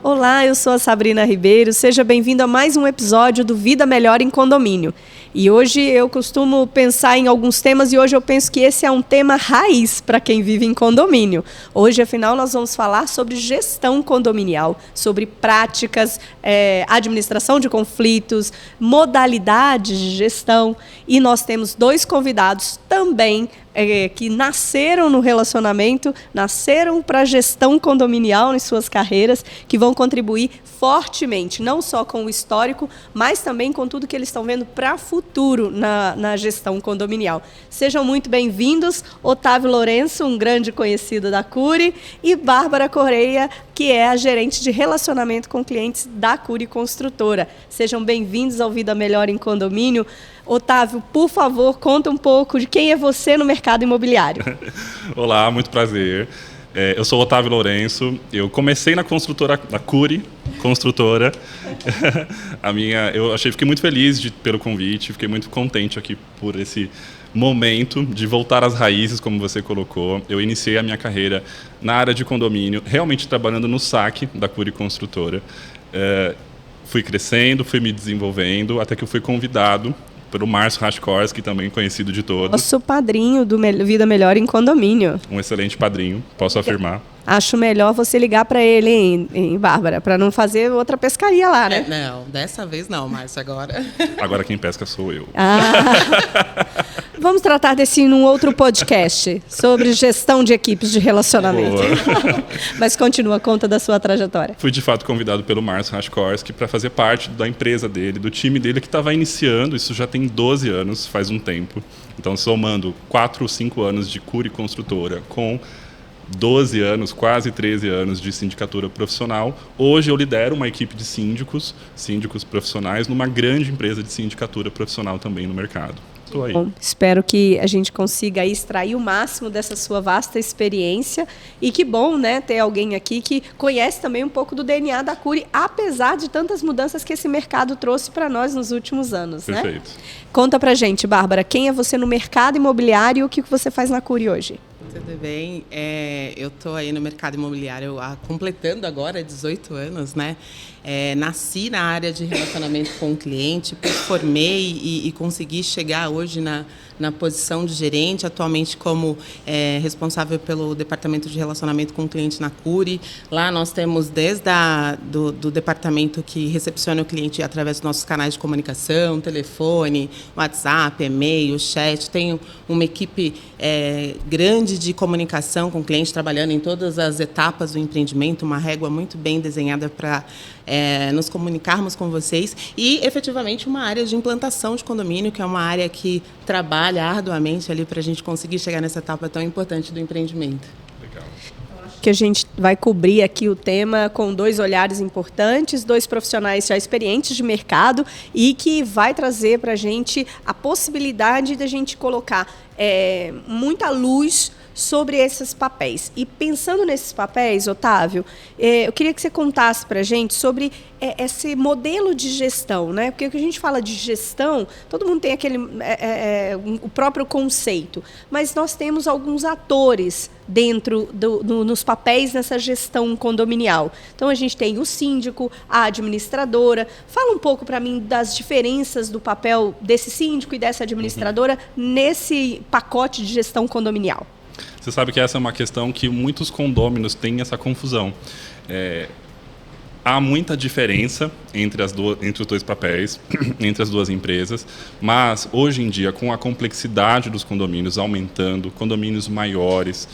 Olá, eu sou a Sabrina Ribeiro, seja bem-vindo a mais um episódio do Vida Melhor em Condomínio. E hoje eu costumo pensar em alguns temas e hoje eu penso que esse é um tema raiz para quem vive em condomínio. Hoje, afinal, nós vamos falar sobre gestão condominial, sobre práticas, administração de conflitos, modalidades de gestão. E nós temos dois convidados também que nasceram no relacionamento, nasceram para a gestão condominial em suas carreiras, que vão contribuir fortemente, não só com o histórico, mas também com tudo que eles estão vendo para o futuro na gestão condominial. Sejam muito bem-vindos, Otávio Lourenço, um grande conhecido da Cury, e Bárbara Correia, que é a gerente de relacionamento com clientes da Cury Construtora. Sejam bem-vindos ao Vida Melhor em Condomínio. Otávio, por favor, conta um pouco de quem é você no mercado imobiliário. Olá, muito prazer. Eu sou Otávio Lourenço, eu comecei na construtora, na Cury Construtora. Fiquei muito feliz pelo convite, fiquei muito contente aqui por esse momento de voltar às raízes, como você colocou. Eu iniciei a minha carreira na área de condomínio, realmente trabalhando no saque da Cury Construtora. Fui crescendo, fui me desenvolvendo, até que eu fui convidado pelo Márcio Raskorski, também conhecido de todos. Nosso padrinho do Vida Melhor em Condomínio. Um excelente padrinho, posso afirmar. Acho melhor você ligar para ele, hein, Bárbara, para não fazer outra pescaria lá, né? Não, dessa vez não, Márcio, agora. Agora quem pesca sou eu. Vamos tratar desse num outro podcast, sobre gestão de equipes de relacionamento. Mas continua, conta da sua trajetória. Fui, de fato, convidado pelo Márcio Raskorski para fazer parte da empresa dele, do time dele, que estava iniciando. Isso já tem 12 anos, faz um tempo. Então, somando 4 ou 5 anos de Cury Construtora com 12 anos, quase 13 anos de sindicatura profissional. Hoje eu lidero uma equipe de síndicos profissionais, numa grande empresa de sindicatura profissional também no mercado. Estou aí. Bom, espero que a gente consiga aí extrair o máximo dessa sua vasta experiência e que bom, né, ter alguém aqui que conhece também um pouco do DNA da Cury, apesar de tantas mudanças que esse mercado trouxe para nós nos últimos anos. Perfeito. Né? Conta pra gente, Bárbara, quem é você no mercado imobiliário e o que você faz na Cury hoje? Tudo bem, eu estou aí no mercado imobiliário completando agora 18 anos, né? Nasci na área de relacionamento com o cliente, formei e consegui chegar hoje na posição de gerente, atualmente como responsável pelo departamento de relacionamento com o cliente na Cury. Lá nós temos desde do departamento que recepciona o cliente através dos nossos canais de comunicação, telefone, WhatsApp, e-mail, chat. Tenho uma equipe grande de comunicação com o cliente, trabalhando em todas as etapas do empreendimento, uma régua muito bem desenhada para nos comunicarmos com vocês e, efetivamente, uma área de implantação de condomínio, que é uma área que trabalha arduamente ali para a gente conseguir chegar nessa etapa tão importante do empreendimento. Legal. Que a gente vai cobrir aqui o tema com dois olhares importantes, dois profissionais já experientes de mercado e que vai trazer para a gente a possibilidade de a gente colocar muita luz sobre esses papéis. E pensando nesses papéis, Otávio, eu queria que você contasse para a gente sobre esse modelo de gestão, né? Porque quando a gente fala de gestão, todo mundo tem o próprio conceito, mas nós temos alguns atores dentro nos papéis nessa gestão condominial. Então, a gente tem o síndico, a administradora. Fala um pouco para mim das diferenças do papel desse síndico e dessa administradora nesse pacote de gestão condominial. Você sabe que essa é uma questão que muitos condôminos têm essa confusão. Há muita diferença entre os dois papéis, entre as duas empresas, mas hoje em dia, com a complexidade dos condomínios aumentando, condomínios maiores,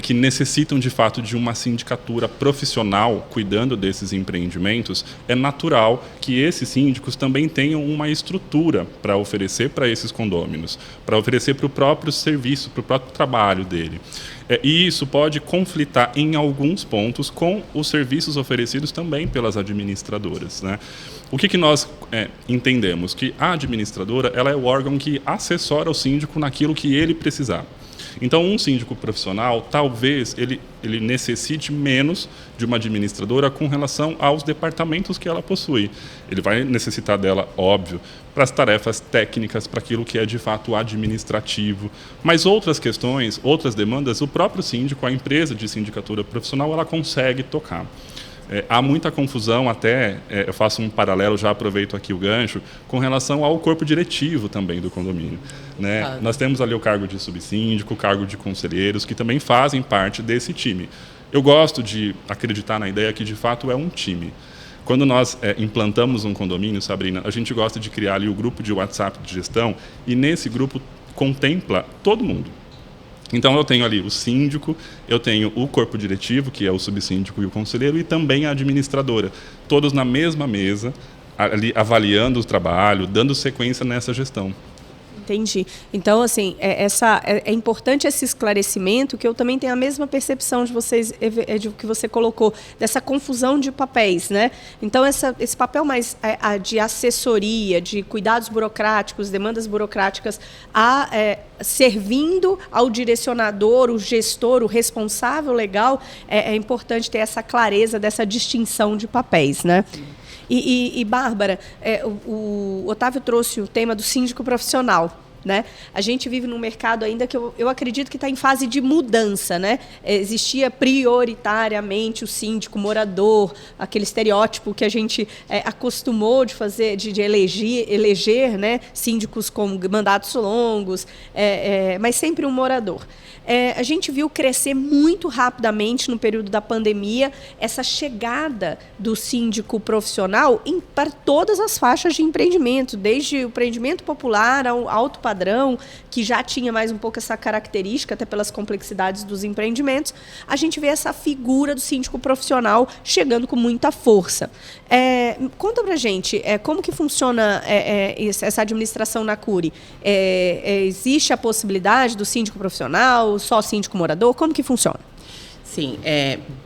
que necessitam de fato de uma sindicatura profissional cuidando desses empreendimentos, é natural que esses síndicos também tenham uma estrutura para oferecer para esses condôminos, para oferecer para o próprio serviço, para o próprio trabalho dele. E isso pode conflitar em alguns pontos com os serviços oferecidos também pelas administradoras, né? O que nós entendemos? Que a administradora ela é o órgão que assessora o síndico naquilo que ele precisar. Então, um síndico profissional, talvez ele necessite menos de uma administradora com relação aos departamentos que ela possui. Ele vai necessitar dela, óbvio, para as tarefas técnicas, para aquilo que é de fato administrativo. Mas outras questões, outras demandas, o próprio síndico, a empresa de sindicatura profissional, ela consegue tocar. Há muita confusão, até, eu faço um paralelo, já aproveito aqui o gancho, com relação ao corpo diretivo também do condomínio, né? Nós temos ali o cargo de subsíndico, o cargo de conselheiros, que também fazem parte desse time. Eu gosto de acreditar na ideia que, de fato, é um time. Quando nós implantamos um condomínio, Sabrina, a gente gosta de criar ali o grupo de WhatsApp de gestão, e nesse grupo contempla todo mundo. Então, eu tenho ali o síndico, eu tenho o corpo diretivo, que é o subsíndico e o conselheiro, e também a administradora. Todos na mesma mesa, ali avaliando o trabalho, dando sequência nessa gestão. Entendi. Então, assim, é importante esse esclarecimento, que eu também tenho a mesma percepção de vocês, de que você colocou, dessa confusão de papéis, né? Então, esse papel mais de assessoria, de cuidados burocráticos, demandas burocráticas, servindo ao direcionador, o gestor, o responsável legal, é importante ter essa clareza dessa distinção de papéis, né? E Bárbara, o Otávio trouxe o tema do síndico profissional, né? A gente vive num mercado ainda que eu acredito que está em fase de mudança, né? Existia prioritariamente o síndico morador, aquele estereótipo que a gente acostumou de fazer, de eleger, né? Síndicos com mandatos longos, mas sempre um morador. A gente viu crescer muito rapidamente no período da pandemia essa chegada do síndico profissional para todas as faixas de empreendimento, desde o empreendimento popular ao alto padrão, que já tinha mais um pouco essa característica, até pelas complexidades dos empreendimentos. A gente vê essa figura do síndico profissional chegando com muita força. Conta pra gente, como que funciona essa administração na CURI? Existe a possibilidade do síndico profissional, só síndico morador? Como que funciona? Sim,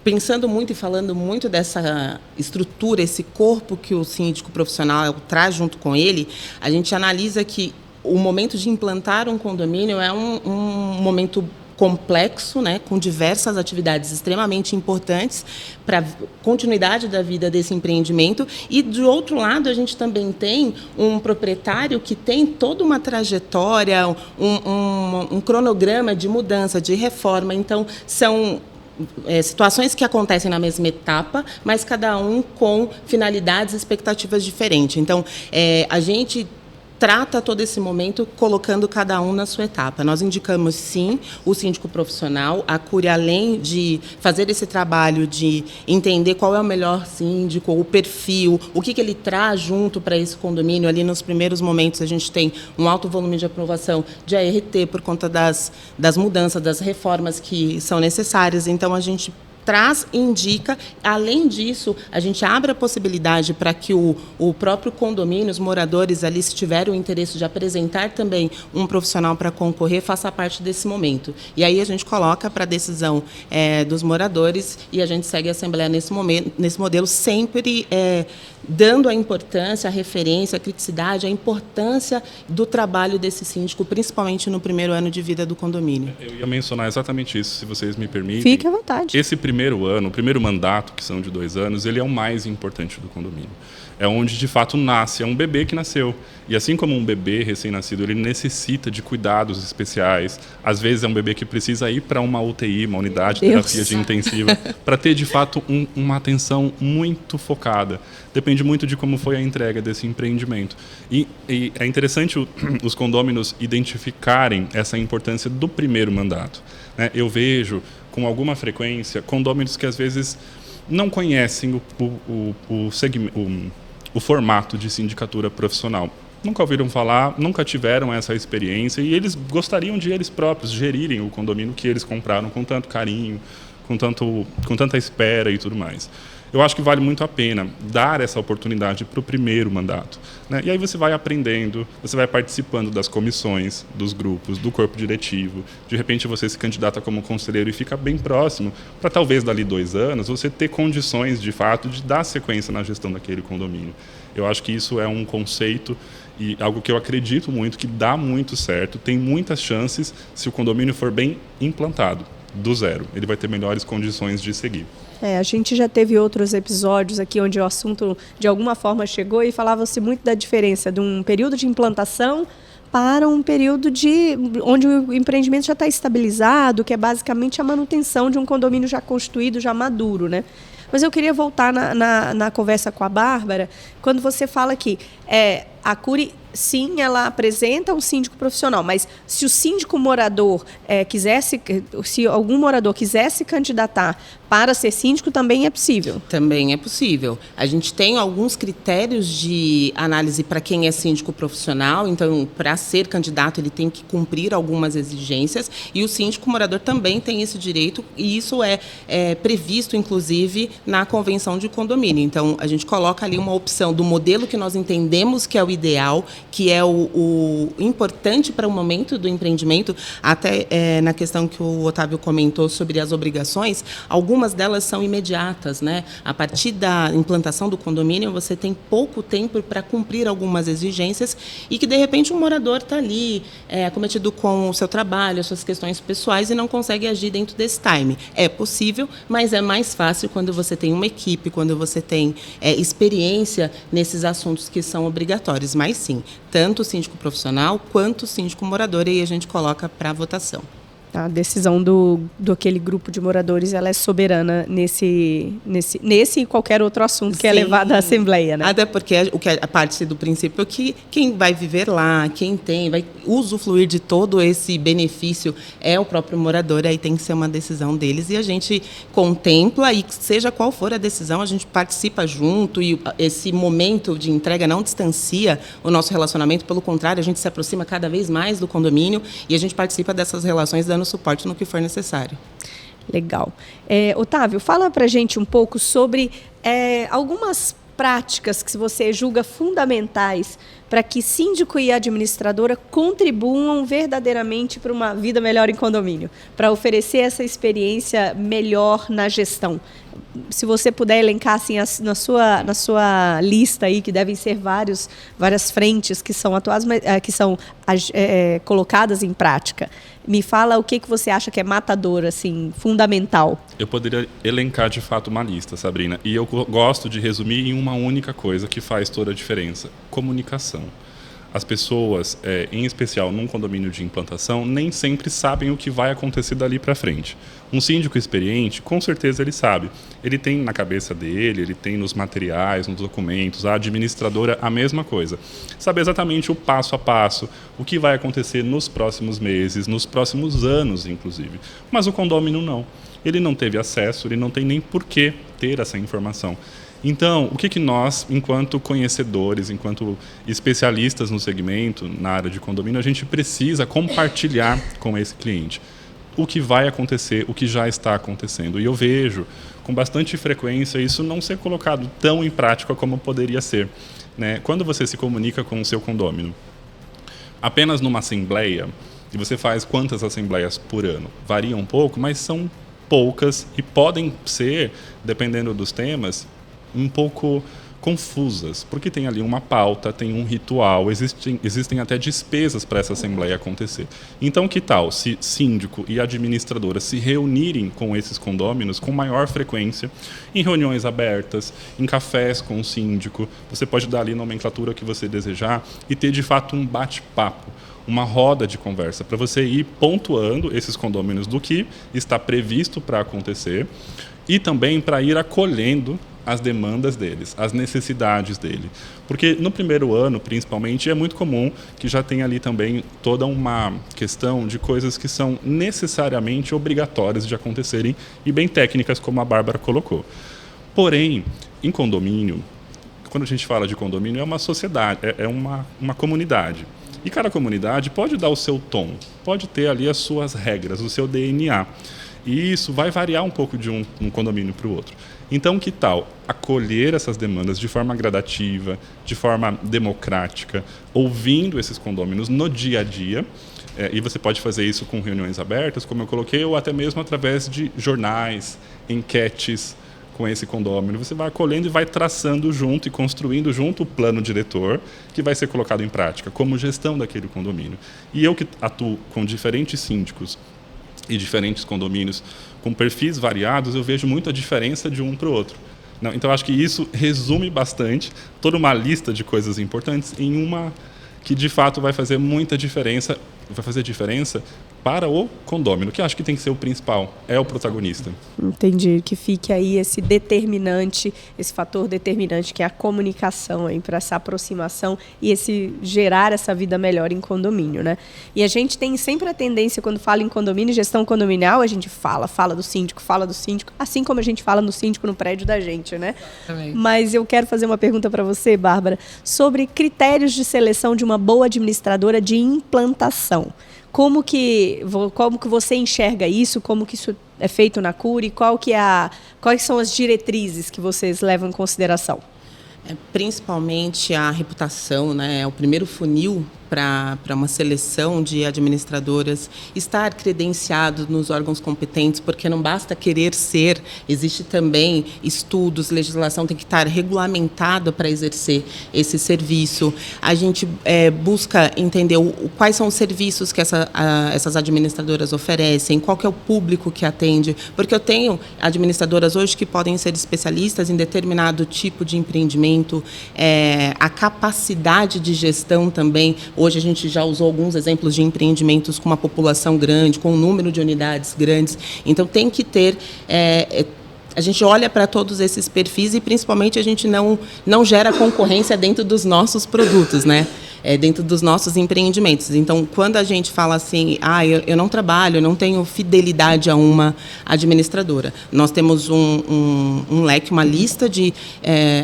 pensando muito e falando muito dessa estrutura, esse corpo que o síndico profissional traz junto com ele, a gente analisa que o momento de implantar um condomínio é um momento complexo, né, com diversas atividades extremamente importantes para a continuidade da vida desse empreendimento. E, do outro lado, a gente também tem um proprietário que tem toda uma trajetória, um cronograma de mudança, de reforma. Então, são situações que acontecem na mesma etapa, mas cada um com finalidades e expectativas diferentes. Então, a gente trata todo esse momento colocando cada um na sua etapa. Nós indicamos, sim, o síndico profissional. A CURI, além de fazer esse trabalho de entender qual é o melhor síndico, o perfil, o que ele traz junto para esse condomínio. Ali nos primeiros momentos a gente tem um alto volume de aprovação de ART por conta das mudanças, das reformas que são necessárias. Então, a gente traz e indica. Além disso, a gente abre a possibilidade para que o próprio condomínio, os moradores ali, se tiverem o interesse de apresentar também um profissional para concorrer, faça parte desse momento. E aí a gente coloca para a decisão dos moradores e a gente segue a Assembleia nesse modelo, sempre dando a importância, a referência, a criticidade, a importância do trabalho desse síndico, principalmente no primeiro ano de vida do condomínio. Eu ia mencionar exatamente isso, se vocês me permitem. Fique à vontade. Esse primeiro ano, o primeiro mandato, que são de 2 anos, ele é o mais importante do condomínio. É onde, de fato, nasce, é um bebê que nasceu. E assim como um bebê recém-nascido, ele necessita de cuidados especiais. Às vezes é um bebê que precisa ir para uma UTI, uma unidade de terapia de intensiva, para ter, de fato, uma atenção muito focada. Depende muito de como foi a entrega desse empreendimento. E é interessante os condôminos identificarem essa importância do primeiro mandato, né? Eu vejo, com alguma frequência, condôminos que, às vezes, não conhecem o formato de sindicatura profissional. Nunca ouviram falar, nunca tiveram essa experiência e eles gostariam de eles próprios gerirem o condomínio que eles compraram com tanto carinho, com tanta espera e tudo mais. Eu acho que vale muito a pena dar essa oportunidade para o primeiro mandato, né? E aí você vai aprendendo, você vai participando das comissões, dos grupos, do corpo diretivo. De repente você se candidata como conselheiro e fica bem próximo para talvez dali 2 anos você ter condições de fato de dar sequência na gestão daquele condomínio. Eu acho que isso é um conceito e algo que eu acredito muito, que dá muito certo, tem muitas chances se o condomínio for bem implantado, do zero. Ele vai ter melhores condições de seguir. A gente já teve outros episódios aqui onde o assunto, de alguma forma, chegou e falava-se muito da diferença de um período de implantação para um período onde o empreendimento já está estabilizado, que é basicamente a manutenção de um condomínio já constituído, já maduro, né? Mas eu queria voltar na conversa com a Bárbara, quando você fala que a Cury, sim, ela apresenta um síndico profissional, mas se o síndico morador se algum morador quisesse candidatar para ser síndico, também é possível? Também é possível. A gente tem alguns critérios de análise para quem é síndico profissional, então, para ser candidato, ele tem que cumprir algumas exigências, e o síndico morador também tem esse direito, e isso é previsto, inclusive, na convenção de condomínio. Então, a gente coloca ali uma opção do modelo que nós entendemos que é o ideal, que é o importante para o momento do empreendimento, até na questão que o Otávio comentou sobre as obrigações, algumas delas são imediatas, né? A partir da implantação do condomínio, você tem pouco tempo para cumprir algumas exigências e que, de repente, um morador está ali, acometido com o seu trabalho, as suas questões pessoais e não consegue agir dentro desse time. É possível, mas é mais fácil quando você tem uma equipe, quando você tem experiência nesses assuntos que são obrigatórios. Mas, sim, tanto o síndico profissional quanto o síndico morador, e aí a gente coloca para votação. A decisão do aquele grupo de moradores, ela é soberana nesse e qualquer outro assunto que é levado à Assembleia, né? Até porque a parte do princípio que quem vai viver lá, quem vai usufruir de todo esse benefício é o próprio morador, aí tem que ser uma decisão deles, e a gente contempla, e seja qual for a decisão, a gente participa junto, e esse momento de entrega não distancia o nosso relacionamento, pelo contrário, a gente se aproxima cada vez mais do condomínio e a gente participa dessas relações dando suporte no que for necessário. Legal. Otávio, fala para a gente um pouco sobre algumas práticas que você julga fundamentais para que síndico e administradora contribuam verdadeiramente para uma vida melhor em condomínio, para oferecer essa experiência melhor na gestão. Se você puder elencar assim, na sua lista aí, que devem ser várias frentes que são atuadas, que são colocadas em prática. Me fala o que você acha que é matador, assim, fundamental. Eu poderia elencar, de fato, uma lista, Sabrina. E eu gosto de resumir em uma única coisa que faz toda a diferença: comunicação. As pessoas, em especial num condomínio de implantação, nem sempre sabem o que vai acontecer dali para frente. Um síndico experiente, com certeza ele sabe. Ele tem na cabeça dele, ele tem nos materiais, nos documentos, a administradora, a mesma coisa. Sabe exatamente o passo a passo, o que vai acontecer nos próximos meses, nos próximos anos, inclusive. Mas o condômino não. Ele não teve acesso, ele não tem nem por que ter essa informação. Então, o que nós, enquanto conhecedores, enquanto especialistas no segmento, na área de condomínio, a gente precisa compartilhar com esse cliente o que vai acontecer, o que já está acontecendo. E eu vejo, com bastante frequência, isso não ser colocado tão em prática como poderia ser, né? Quando você se comunica com o seu condômino, apenas numa assembleia, e você faz quantas assembleias por ano? Varia um pouco, mas são poucas e podem ser, dependendo dos temas, um pouco confusas, porque tem ali uma pauta, tem um ritual, existem até despesas para essa assembleia acontecer. Então, que tal se síndico e administradora se reunirem com esses condôminos com maior frequência, em reuniões abertas, em cafés com o síndico, você pode dar ali a nomenclatura que você desejar e ter, de fato, um bate-papo, uma roda de conversa, para você ir pontuando esses condôminos do que está previsto para acontecer e também para ir acolhendo as demandas deles, as necessidades dele. Porque no primeiro ano, principalmente, é muito comum que já tenha ali também toda uma questão de coisas que são necessariamente obrigatórias de acontecerem e bem técnicas, como a Bárbara colocou. Porém, em condomínio, quando a gente fala de condomínio, é uma sociedade, é uma comunidade. E cada comunidade pode dar o seu tom, pode ter ali as suas regras, o seu DNA. E isso vai variar um pouco de um condomínio para o outro. Então, que tal acolher essas demandas de forma gradativa, de forma democrática, ouvindo esses condôminos no dia a dia? E você pode fazer isso com reuniões abertas, como eu coloquei, ou até mesmo através de jornais, enquetes com esse condômino. Você vai acolhendo e vai traçando junto e construindo junto o plano diretor que vai ser colocado em prática como gestão daquele condomínio. E eu que atuo com diferentes síndicos e diferentes condomínios com perfis variados, eu vejo muita diferença de um para o outro. Então, acho que isso resume bastante toda uma lista de coisas importantes em uma que, de fato, vai fazer muita diferença vai fazer diferença para o condômino, que acho que tem que ser o principal, é o protagonista. Entendi, que fique aí esse determinante, esse fator determinante que é a comunicação para essa aproximação e esse gerar essa vida melhor em condomínio, né? E a gente tem sempre a tendência, quando fala em condomínio, gestão condominial, a gente fala do síndico, assim como a gente fala no síndico no prédio da gente, né? Também. Mas eu quero fazer uma pergunta para você, Bárbara, sobre critérios de seleção de uma boa administradora de implantação. Como que você enxerga isso? Como que isso é feito na Cury? Quais são as diretrizes que vocês levam em consideração? Principalmente a reputação, né? É o primeiro funil para uma seleção de administradoras, estar credenciado nos órgãos competentes, porque não basta querer ser, existe também estudos, legislação tem que estar regulamentada para exercer esse serviço. A gente busca entender quais são os serviços que essas administradoras oferecem, qual que é o público que atende, porque eu tenho administradoras hoje que podem ser especialistas em determinado tipo de empreendimento, a capacidade de gestão também. Hoje a gente já usou alguns exemplos de empreendimentos com uma população grande, com um número de unidades grandes. Então, tem que ter... a gente olha para todos esses perfis e, principalmente, a gente não gera concorrência dentro dos nossos produtos, né? Dentro dos nossos empreendimentos. Então, quando a gente fala assim, eu não trabalho, eu não tenho fidelidade a uma administradora. Nós temos um leque, uma lista de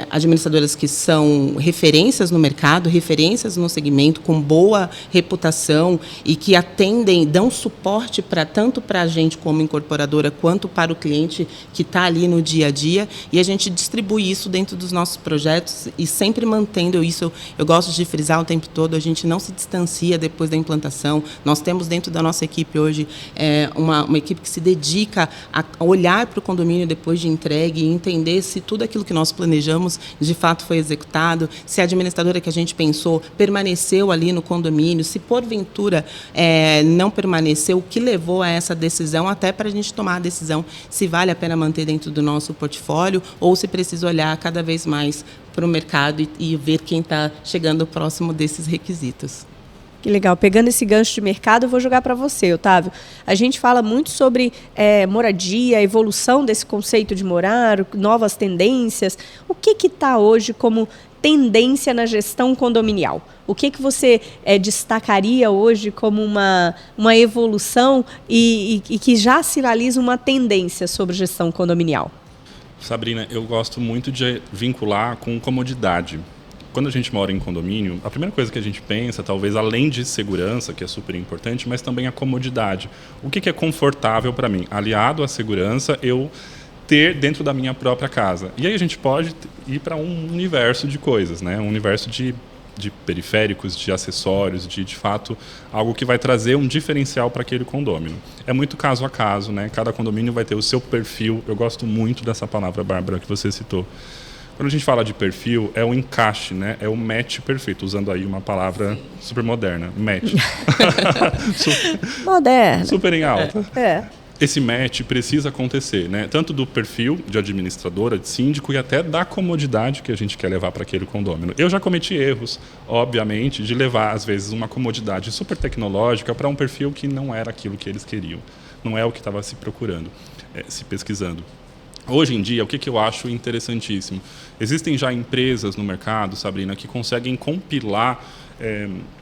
administradoras que são referências no mercado, referências no segmento, com boa reputação e que atendem, dão suporte tanto para a gente como incorporadora, quanto para o cliente que está ali no dia a dia. E a gente distribui isso dentro dos nossos projetos e sempre mantendo isso. Eu gosto de frisar o tempo todo, a gente não se distancia depois da implantação. Nós temos dentro da nossa equipe hoje uma equipe que se dedica a olhar para o condomínio depois de entregue e entender se tudo aquilo que nós planejamos de fato foi executado, se a administradora que a gente pensou permaneceu ali no condomínio, se porventura não permaneceu, o que levou a essa decisão, até para a gente tomar a decisão se vale a pena manter dentro do nosso portfólio ou se precisa olhar cada vez mais para o mercado e ver quem está chegando próximo desses requisitos. Que legal. Pegando esse gancho de mercado, eu vou jogar para você, Otávio. A gente fala muito sobre moradia, a evolução desse conceito de morar, novas tendências. O que está hoje como tendência na gestão condominial? O que você destacaria hoje como uma evolução e que já sinaliza uma tendência sobre gestão condominial? Sabrina, eu gosto muito de vincular com comodidade. Quando a gente mora em condomínio, a primeira coisa que a gente pensa, talvez além de segurança, que é super importante, mas também a comodidade. O que é confortável para mim? Aliado à segurança, eu ter dentro da minha própria casa. E aí a gente pode ir para um universo de coisas, né? Um universo de periféricos, de acessórios, de fato, algo que vai trazer um diferencial para aquele condomínio. É muito caso a caso, né? Cada condomínio vai ter o seu perfil. Eu gosto muito dessa palavra, Bárbara, que você citou. Quando a gente fala de perfil, é o encaixe, né? É o match perfeito, usando aí uma palavra super moderna. Match. Moderna. Super em alta. Esse match precisa acontecer, né? Tanto do perfil de administradora, de síndico, e até da comodidade que a gente quer levar para aquele condomínio. Eu já cometi erros, obviamente, de levar, às vezes, uma comodidade super tecnológica para um perfil que não era aquilo que eles queriam. Não é o que estava se procurando, se pesquisando. Hoje em dia, o que eu acho interessantíssimo? Existem já empresas no mercado, Sabrina, que conseguem compilar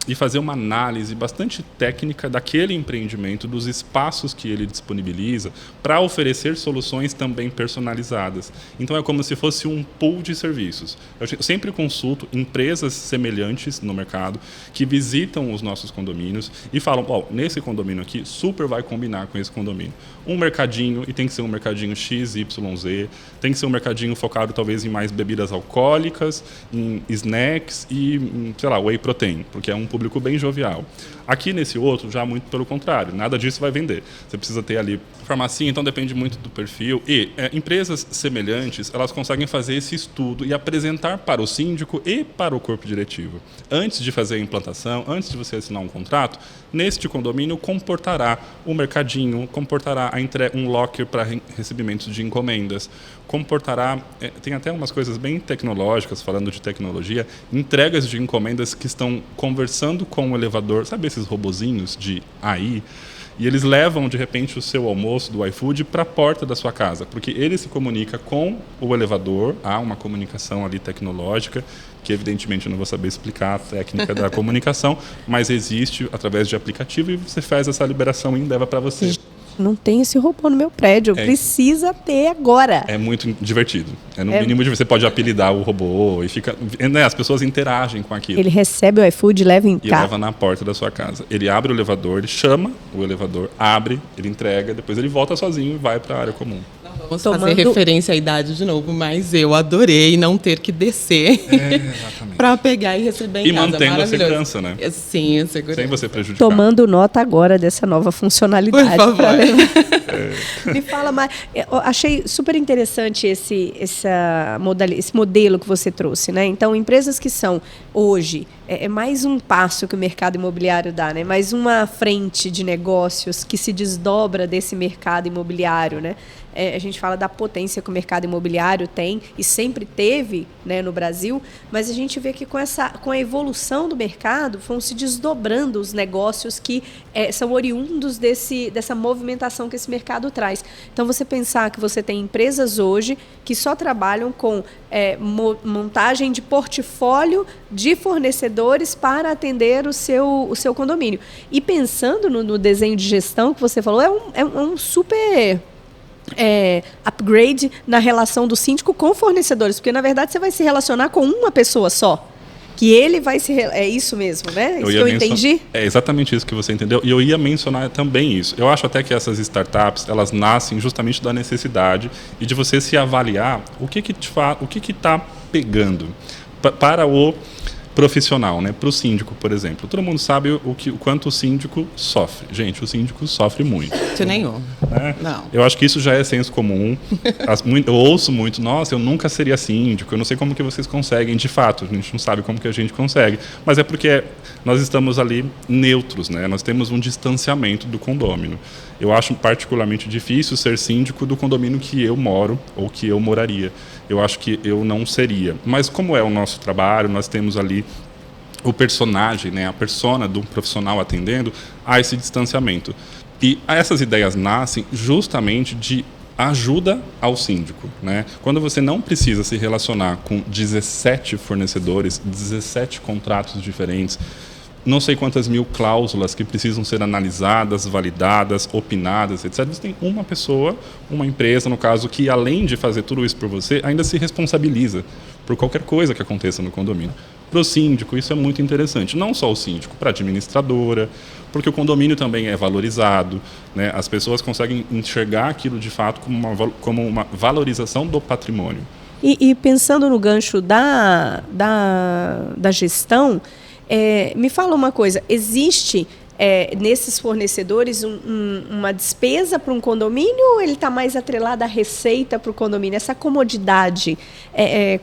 e fazer uma análise bastante técnica daquele empreendimento, dos espaços que ele disponibiliza, para oferecer soluções também personalizadas. Então, é como se fosse um pool de serviços. Eu sempre consulto empresas semelhantes no mercado que visitam os nossos condomínios e falam, nesse condomínio aqui, super vai combinar com esse condomínio. Um mercadinho, e tem que ser um mercadinho XYZ, tem que ser um mercadinho focado talvez em mais bebidas alcoólicas, em snacks e, sei lá, whey protein, porque é um público bem jovial. Aqui nesse outro, já muito pelo contrário, nada disso vai vender. Você precisa ter ali farmácia, então depende muito do perfil. E empresas semelhantes, elas conseguem fazer esse estudo e apresentar para o síndico e para o corpo diretivo. Antes de fazer a implantação, antes de você assinar um contrato, neste condomínio comportará um mercadinho, comportará um locker para recebimentos de encomendas, comportará, tem até umas coisas bem tecnológicas, falando de tecnologia, entregas de encomendas que estão estão conversando com o elevador, sabe esses robozinhos de AI? E eles levam, de repente, o seu almoço do iFood para a porta da sua casa, porque ele se comunica com o elevador, há uma comunicação ali tecnológica, que evidentemente eu não vou saber explicar a técnica da comunicação, mas existe através de aplicativo e você faz essa liberação e leva para você. Não tem esse robô no meu prédio, precisa ter agora. É muito divertido. No mínimo, você pode apelidar o robô e fica, né, as pessoas interagem com aquilo. Ele recebe o iFood e leva em casa. E leva na porta da sua casa. Ele abre o elevador, ele chama o elevador, abre, ele entrega, depois ele volta sozinho e vai para a área comum. Vamos fazer referência à idade de novo, mas eu adorei não ter que descer para pegar e receber em casa. E mantendo a segurança, né? Sim, a segurança. Sem você prejudicar. Tomando nota agora dessa nova funcionalidade. Por favor. Me fala mais. Eu achei super interessante esse modelo que você trouxe, né? Então, empresas que são hoje é mais um passo que o mercado imobiliário dá, né? Mais uma frente de negócios que se desdobra desse mercado imobiliário, né? A gente fala da potência que o mercado imobiliário tem e sempre teve, né, no Brasil, mas a gente vê que com a evolução do mercado vão se desdobrando os negócios que são oriundos dessa movimentação que esse mercado traz. Então, você pensar que você tem empresas hoje que só trabalham com montagem de portfólio de fornecedores para atender o seu condomínio. E pensando no desenho de gestão que você falou, é um super... upgrade na relação do síndico com fornecedores, porque na verdade você vai se relacionar com uma pessoa só, que ele vai se... É isso mesmo, né? Isso que eu entendi? É exatamente isso que você entendeu, e eu ia mencionar também isso. Eu acho até que essas startups, elas nascem justamente da necessidade e de você se avaliar o que está pegando para o profissional, né? Para o síndico, por exemplo. Todo mundo sabe o quanto o síndico sofre. Gente, o síndico sofre muito. Nenhum. Não. Eu acho que isso já é senso comum. Eu ouço muito, nossa, eu nunca seria síndico, eu não sei como que vocês conseguem. De fato, a gente não sabe como que a gente consegue. Mas é porque nós estamos ali neutros, né? Nós temos um distanciamento do condômino. Eu acho particularmente difícil ser síndico do condomínio que eu moro ou que eu moraria. Eu acho que eu não seria. Mas como é o nosso trabalho, nós temos ali o personagem, né, a persona do profissional atendendo, há esse distanciamento. E essas ideias nascem justamente de ajuda ao síndico, né? Quando você não precisa se relacionar com 17 fornecedores, 17 contratos diferentes, não sei quantas mil cláusulas que precisam ser analisadas, validadas, opinadas, etc. Você tem uma pessoa, uma empresa, no caso, que além de fazer tudo isso por você, ainda se responsabiliza por qualquer coisa que aconteça no condomínio. Para o síndico, isso é muito interessante. Não só o síndico, para a administradora, porque o condomínio também é valorizado, né? As pessoas conseguem enxergar aquilo de fato como uma valorização do patrimônio. E pensando no gancho da gestão, me fala uma coisa, existe nesses fornecedores uma despesa para um condomínio ou ele está mais atrelado à receita para o condomínio? Essa comodidade,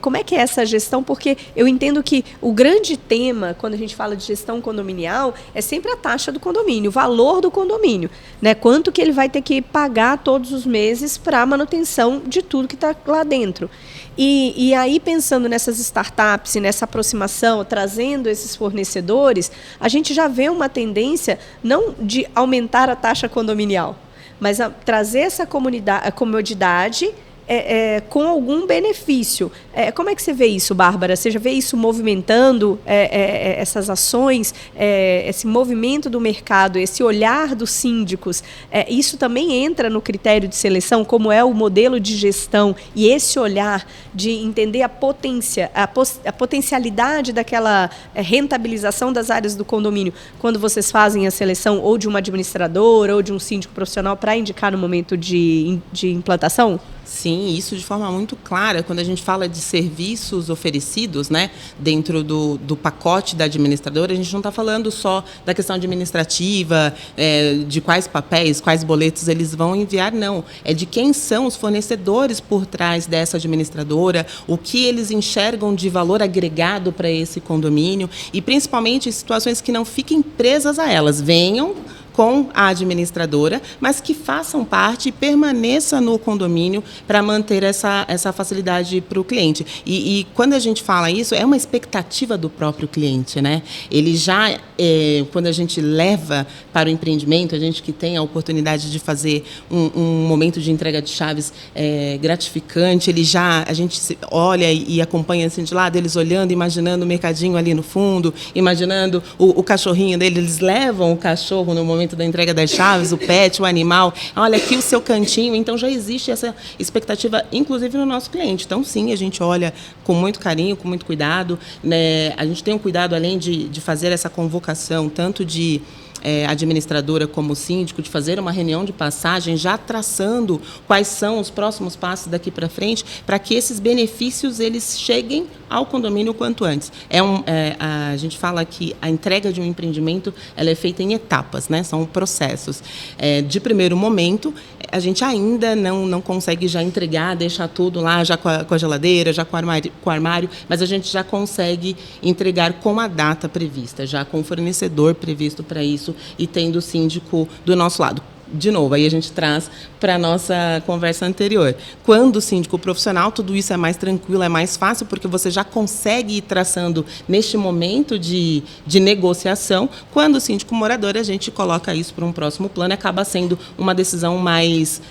como é que é essa gestão? Porque eu entendo que o grande tema, quando a gente fala de gestão condominial, é sempre a taxa do condomínio, o valor do condomínio, né? Quanto que ele vai ter que pagar todos os meses para a manutenção de tudo que está lá dentro. E aí, pensando nessas startups, nessa aproximação, trazendo esses fornecedores, a gente já vê uma tendência não de aumentar a taxa condominial, mas a trazer essa comodidade com algum benefício. Como é que você vê isso, Bárbara? Você já vê isso movimentando essas ações, esse movimento do mercado, esse olhar dos síndicos? Isso também entra no critério de seleção, como é o modelo de gestão e esse olhar de entender a potencialidade daquela rentabilização das áreas do condomínio, quando vocês fazem a seleção ou de uma administradora ou de um síndico profissional para indicar no momento de implantação? Sim, isso de forma muito clara. Quando a gente fala de serviços oferecidos, né, dentro do pacote da administradora, a gente não está falando só da questão administrativa, de quais papéis, quais boletos eles vão enviar, não. É de quem são os fornecedores por trás dessa administradora, o que eles enxergam de valor agregado para esse condomínio e, principalmente, situações que não fiquem presas a elas. Venham com a administradora, mas que façam parte e permaneça no condomínio para manter essa facilidade para o cliente. E quando a gente fala isso, é uma expectativa do próprio cliente, né? Ele já, quando a gente leva para o empreendimento, a gente que tem a oportunidade de fazer um momento de entrega de chaves gratificante, a gente olha e acompanha assim de lado, eles olhando, imaginando o mercadinho ali no fundo, imaginando o cachorrinho dele, eles levam o cachorro no momento da entrega das chaves, o pet, o animal, olha aqui o seu cantinho, então já existe essa expectativa, inclusive no nosso cliente. Então, sim, a gente olha com muito carinho, com muito cuidado, né? A gente tem um cuidado, além de fazer essa convocação, tanto de administradora como síndico, de fazer uma reunião de passagem, já traçando quais são os próximos passos daqui para frente, para que esses benefícios eles cheguem ao condomínio o quanto antes. A gente fala que a entrega de um empreendimento ela é feita em etapas, né? São processos. De primeiro momento, a gente ainda não consegue já entregar, deixar tudo lá, já com a geladeira, já com o armário, mas a gente já consegue entregar com a data prevista, já com o fornecedor previsto para isso, e tendo o síndico do nosso lado. De novo, aí a gente traz para a nossa conversa anterior. Quando o síndico profissional, tudo isso é mais tranquilo, é mais fácil, porque você já consegue ir traçando neste momento de negociação. Quando o síndico morador, a gente coloca isso para um próximo plano e acaba sendo uma decisão mais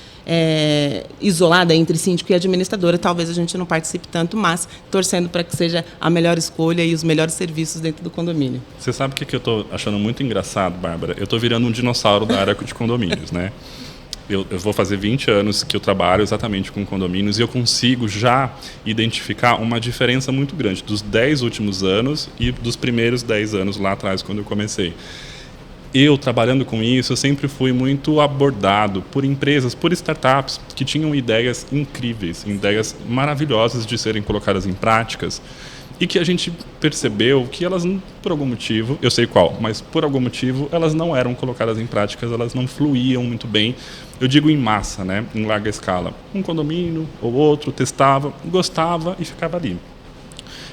isolada entre síndico e administradora. Talvez a gente não participe tanto, mas torcendo para que seja a melhor escolha e os melhores serviços dentro do condomínio. Você sabe o que eu estou achando muito engraçado, Bárbara? Eu estou virando um dinossauro da área de condomínios, né? Eu vou fazer 20 anos que eu trabalho exatamente com condomínios e eu consigo já identificar uma diferença muito grande dos 10 últimos anos e dos primeiros 10 anos lá atrás, quando eu comecei. Eu, trabalhando com isso, eu sempre fui muito abordado por empresas, por startups que tinham ideias incríveis, ideias maravilhosas de serem colocadas em práticas e que a gente percebeu que elas, por algum motivo, eu sei qual, mas por algum motivo, elas não eram colocadas em práticas, elas não fluíam muito bem. Eu digo em massa, né, em larga escala. Um condomínio ou outro testava, gostava e ficava ali.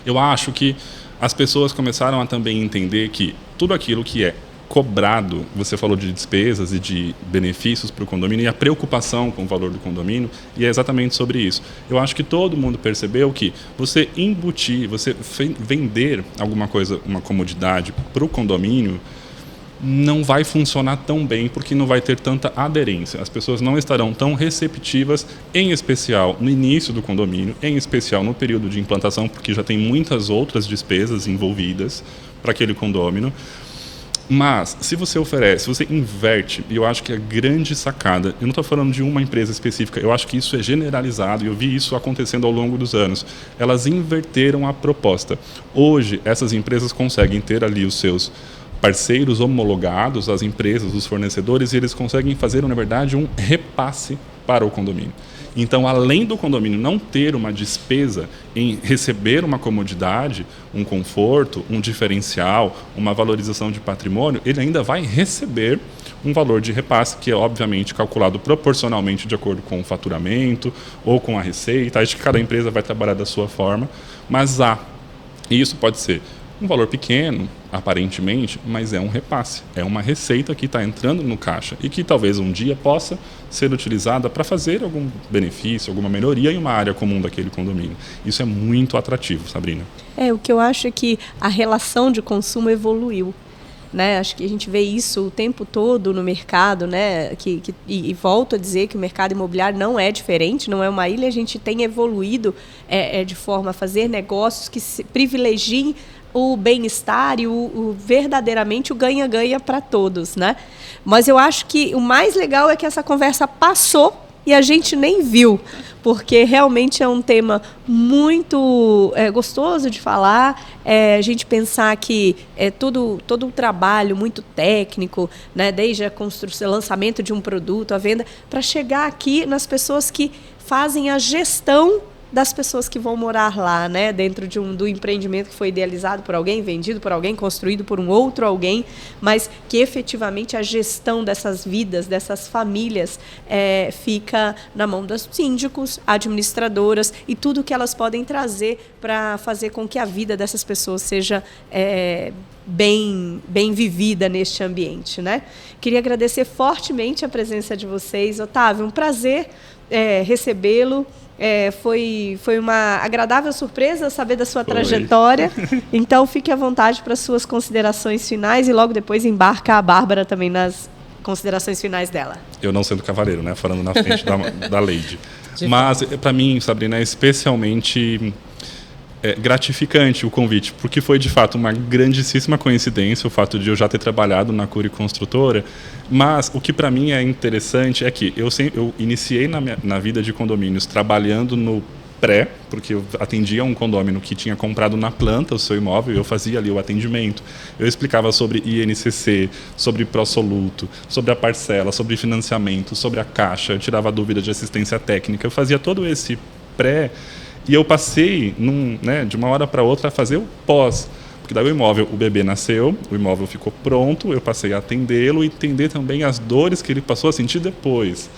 Eu acho que as pessoas começaram a também entender que tudo aquilo que é cobrado, você falou de despesas e de benefícios para o condomínio e a preocupação com o valor do condomínio, e é exatamente sobre isso. Eu acho que todo mundo percebeu que você embutir, você vender alguma coisa, uma comodidade para o condomínio, não vai funcionar tão bem, porque não vai ter tanta aderência. As pessoas não estarão tão receptivas, em especial no início do condomínio, em especial no período de implantação, porque já tem muitas outras despesas envolvidas para aquele condômino. Mas, se você oferece, se você inverte, e eu acho que é grande sacada, eu não estou falando de uma empresa específica, eu acho que isso é generalizado, e eu vi isso acontecendo ao longo dos anos. Elas inverteram a proposta. Hoje, essas empresas conseguem ter ali os seus parceiros homologados, as empresas, os fornecedores, e eles conseguem fazer, na verdade, um repasse para o condomínio. Então, além do condomínio não ter uma despesa em receber uma comodidade, um conforto, um diferencial, uma valorização de patrimônio, ele ainda vai receber um valor de repasse que é, obviamente, calculado proporcionalmente de acordo com o faturamento ou com a receita. Acho que cada empresa vai trabalhar da sua forma, mas e isso pode ser um valor pequeno, aparentemente, mas é um repasse. É uma receita que está entrando no caixa e que talvez um dia possa ser utilizada para fazer algum benefício, alguma melhoria em uma área comum daquele condomínio. Isso é muito atrativo, Sabrina. O que eu acho é que a relação de consumo evoluiu. Né? Acho que a gente vê isso o tempo todo no mercado, né? E volto a dizer que o mercado imobiliário não é diferente, não é uma ilha, a gente tem evoluído de forma a fazer negócios que privilegiem o bem-estar e verdadeiramente o ganha-ganha para todos, né? Mas eu acho que o mais legal é que essa conversa passou e a gente nem viu, porque realmente é um tema muito gostoso de falar, a gente pensar que todo o trabalho muito técnico, né, desde a construção, o lançamento de um produto, a venda, para chegar aqui nas pessoas que fazem a gestão das pessoas que vão morar lá, né? Dentro do empreendimento que foi idealizado por alguém, vendido por alguém, construído por um outro alguém, mas que efetivamente a gestão dessas vidas, dessas famílias, fica na mão dos síndicos, administradoras e tudo que elas podem trazer para fazer com que a vida dessas pessoas seja bem vivida neste ambiente, né? Queria agradecer fortemente a presença de vocês. Otávio, um prazer recebê-lo. Foi uma agradável surpresa saber da sua trajetória. Então, fique à vontade para as suas considerações finais e logo depois embarca a Bárbara também nas considerações finais dela. Eu não sendo cavaleiro, né? Falando na frente da Lady. Mas, para mim, Sabrina, é especialmente gratificante o convite, porque foi, de fato, uma grandíssima coincidência o fato de eu já ter trabalhado na Cury Construtora, mas o que para mim é interessante é que eu iniciei na vida de condomínios trabalhando no pré, porque eu atendia um condômino que tinha comprado na planta o seu imóvel, eu fazia ali o atendimento, eu explicava sobre INCC, sobre pró-soluto, sobre a parcela, sobre financiamento, sobre a caixa, eu tirava dúvida de assistência técnica, eu fazia todo esse pré. E eu passei, de uma hora para outra, a fazer o pós. Porque daí o bebê nasceu, o imóvel ficou pronto, eu passei a atendê-lo e entender também as dores que ele passou a sentir depois.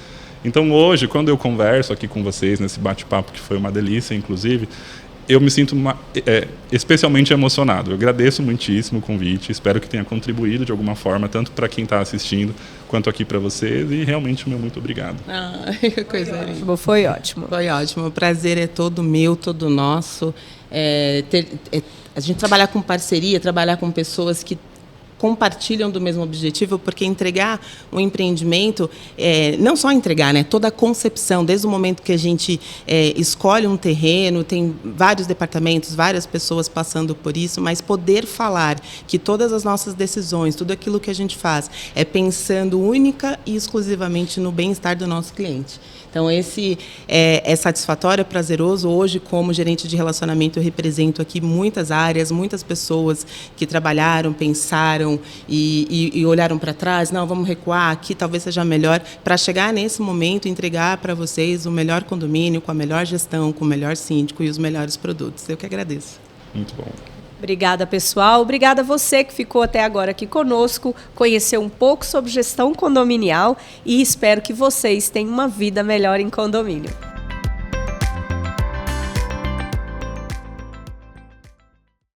Então, hoje, quando eu converso aqui com vocês, nesse bate-papo, que foi uma delícia, inclusive, eu me sinto especialmente emocionado. Eu agradeço muitíssimo o convite, espero que tenha contribuído de alguma forma, tanto para quem está assistindo, quanto aqui para vocês, e realmente, meu muito obrigado. Coisa linda. Foi ótimo. Foi ótimo. O prazer é todo meu, todo nosso. A gente trabalhar com parceria, trabalhar com pessoas que compartilham do mesmo objetivo, porque entregar um empreendimento, não só entregar, né, toda a concepção, desde o momento que a gente escolhe um terreno, tem vários departamentos, várias pessoas passando por isso, mas poder falar que todas as nossas decisões, tudo aquilo que a gente faz, é pensando única e exclusivamente no bem-estar do nosso cliente. Então, esse é satisfatório, é prazeroso. Hoje, como gerente de relacionamento, eu represento aqui muitas áreas, muitas pessoas que trabalharam, pensaram e olharam para trás. Não, vamos recuar, aqui talvez seja melhor, para chegar nesse momento e entregar para vocês o melhor condomínio, com a melhor gestão, com o melhor síndico e os melhores produtos. Eu que agradeço. Muito bom. Obrigada, pessoal. Obrigada a você que ficou até agora aqui conosco, conheceu um pouco sobre gestão condominial e espero que vocês tenham uma vida melhor em condomínio.